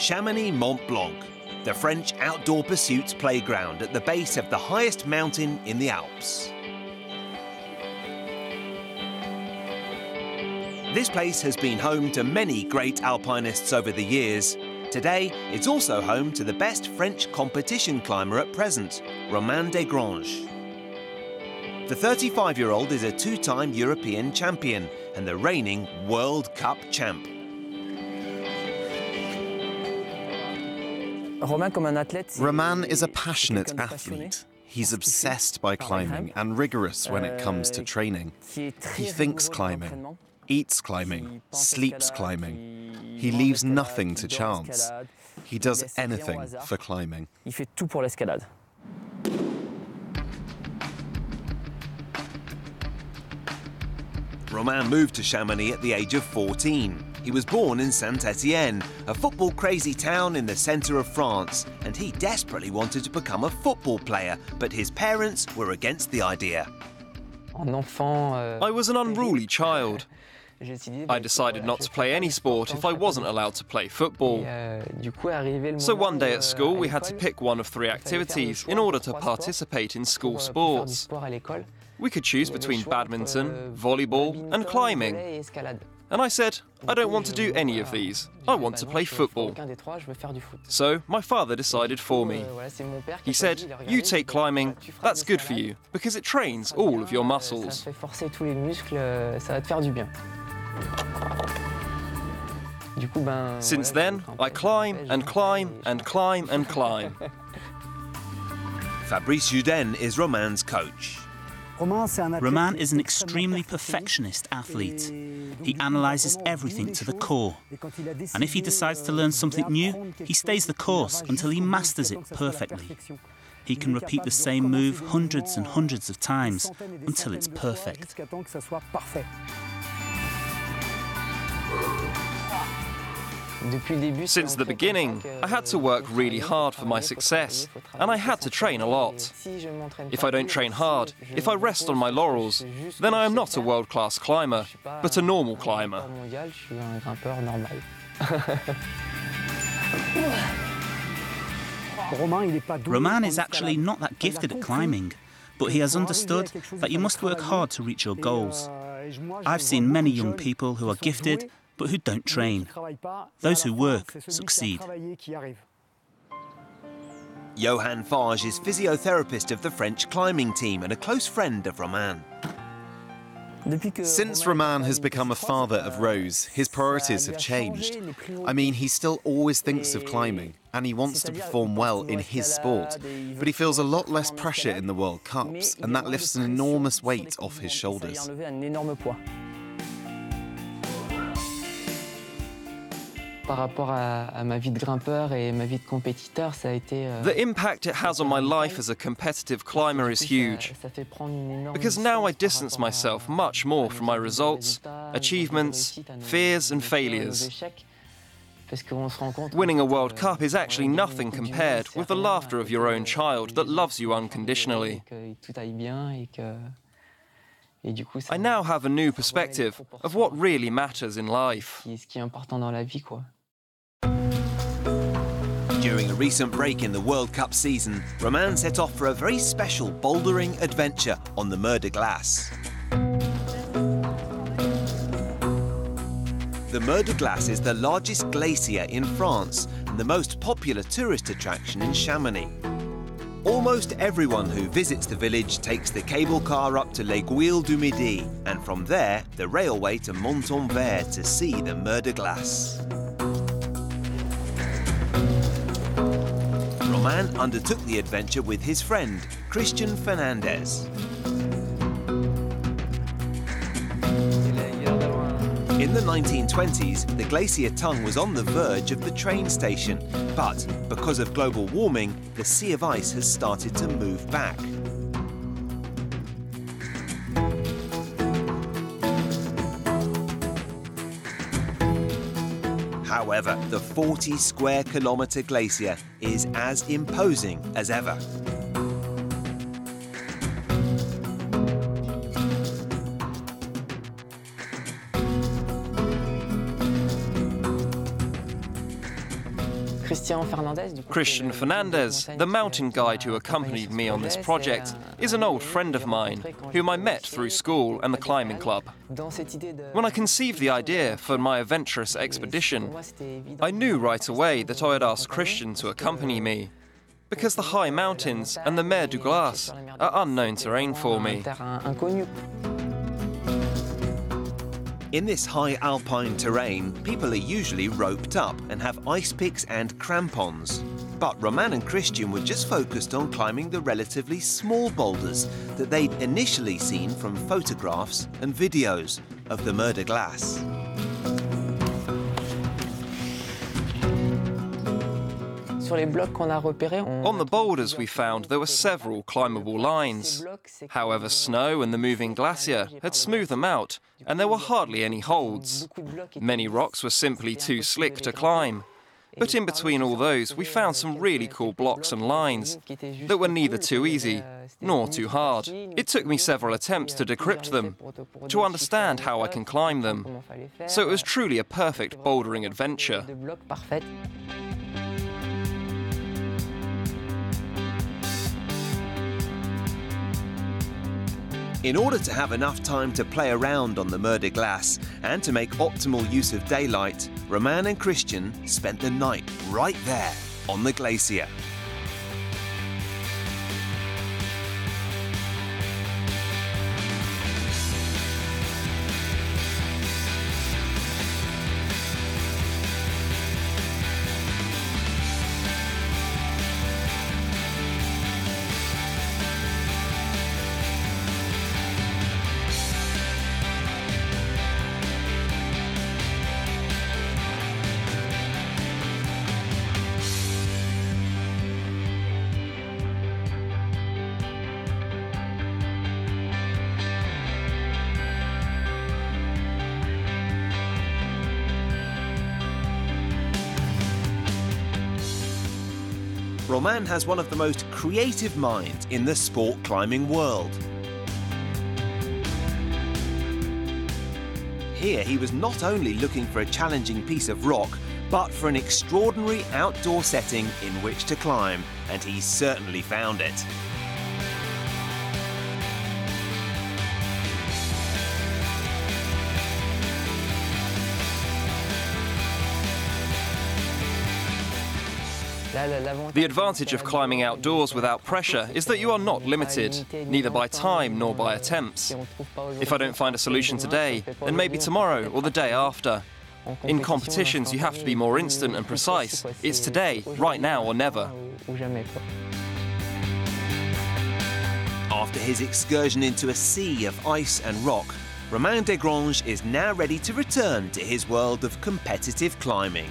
Chamonix Mont Blanc, the French outdoor pursuits playground at the base of the highest mountain in the Alps. This place has been home to many great alpinists over the years. Today, it's also home to the best French competition climber at present, Romain Desgranges. The 35-year-old is a two-time European champion and the reigning World Cup champ. Romain is a passionate athlete. He's obsessed by climbing and rigorous when it comes to training. He thinks climbing, eats climbing, sleeps climbing. He leaves nothing to chance. He does anything for climbing. Romain moved to Chamonix at the age of 14. He was born in Saint-Étienne, a football-crazy town in the centre of France, and he desperately wanted to become a football player, but his parents were against the idea. I was an unruly child. I decided not to play any sport if I wasn't allowed to play football. So one day at school we had to pick one of three activities in order to participate in school sports. We could choose between badminton, volleyball and climbing. And I said, I don't want to do any of these. I want to play football. So my father decided for me. He said, you take climbing, that's good for you, because it trains all of your muscles. Since then, I climb and climb and climb and climb. Fabrice Juden is Romain's coach. Romain is an extremely perfectionist athlete. He analyses everything to the core. And if he decides to learn something new, he stays the course until he masters it perfectly. He can repeat the same move hundreds and hundreds of times until it's perfect. Since the beginning, I had to work really hard for my success, and I had to train a lot. If I don't train hard, if I rest on my laurels, then I am not a world-class climber, but a normal climber. Romain is actually not that gifted at climbing, but he has understood that you must work hard to reach your goals. I've seen many young people who are gifted, but who don't train. Those who work succeed. Johan Fage is physiotherapist of the French climbing team and a close friend of Romain. Since Romain has become a father of Rose, his priorities have changed. I mean, he still always thinks of climbing, and he wants to perform well in his sport, but he feels a lot less pressure in the World Cups, and that lifts an enormous weight off his shoulders. The impact it has on my life as a competitive climber is huge, because now I distance myself much more from my results, achievements, fears and failures. Winning a World Cup is actually nothing compared with the laughter of your own child that loves you unconditionally. I now have a new perspective of what really matters in life. During a recent break in the World Cup season, Romain set off for a very special bouldering adventure on the Mer de Glace. The Mer de Glace is the largest glacier in France and the most popular tourist attraction in Chamonix. Almost everyone who visits the village takes the cable car up to l'Aiguille du Midi and from there the railway to Montanvert to see the Mer de Glace. Romain undertook the adventure with his friend, Christian Fernandez. In the 1920s, the glacier tongue was on the verge of the train station, but because of global warming, the sea of ice has started to move back. However, the 40-square-kilometre glacier is as imposing as ever. Christian Fernandez, the mountain guide who accompanied me on this project, is an old friend of mine whom I met through school and the climbing club. When I conceived the idea for my adventurous expedition, I knew right away that I had asked Christian to accompany me, because the high mountains and the Mer de Glace are unknown terrain for me. In this high alpine terrain, people are usually roped up and have ice picks and crampons. But Romain and Christian were just focused on climbing the relatively small boulders that they'd initially seen from photographs and videos of the Mer de Glace. On the boulders we found there were several climbable lines. However, snow and the moving glacier had smoothed them out, and there were hardly any holds. Many rocks were simply too slick to climb. But in between all those, we found some really cool blocks and lines that were neither too easy nor too hard. It took me several attempts to decrypt them, to understand how I can climb them. So it was truly a perfect bouldering adventure. In order to have enough time to play around on the Mer de Glace and to make optimal use of daylight, Romain and Christian spent the night right there on the glacier. Romain has one of the most creative minds in the sport climbing world. Here he was not only looking for a challenging piece of rock, but for an extraordinary outdoor setting in which to climb, and he certainly found it. The advantage of climbing outdoors without pressure is that you are not limited, neither by time nor by attempts. If I don't find a solution today, then maybe tomorrow or the day after. In competitions, you have to be more instant and precise. It's today, right now or never. After his excursion into a sea of ice and rock, Romain Desgranges is now ready to return to his world of competitive climbing.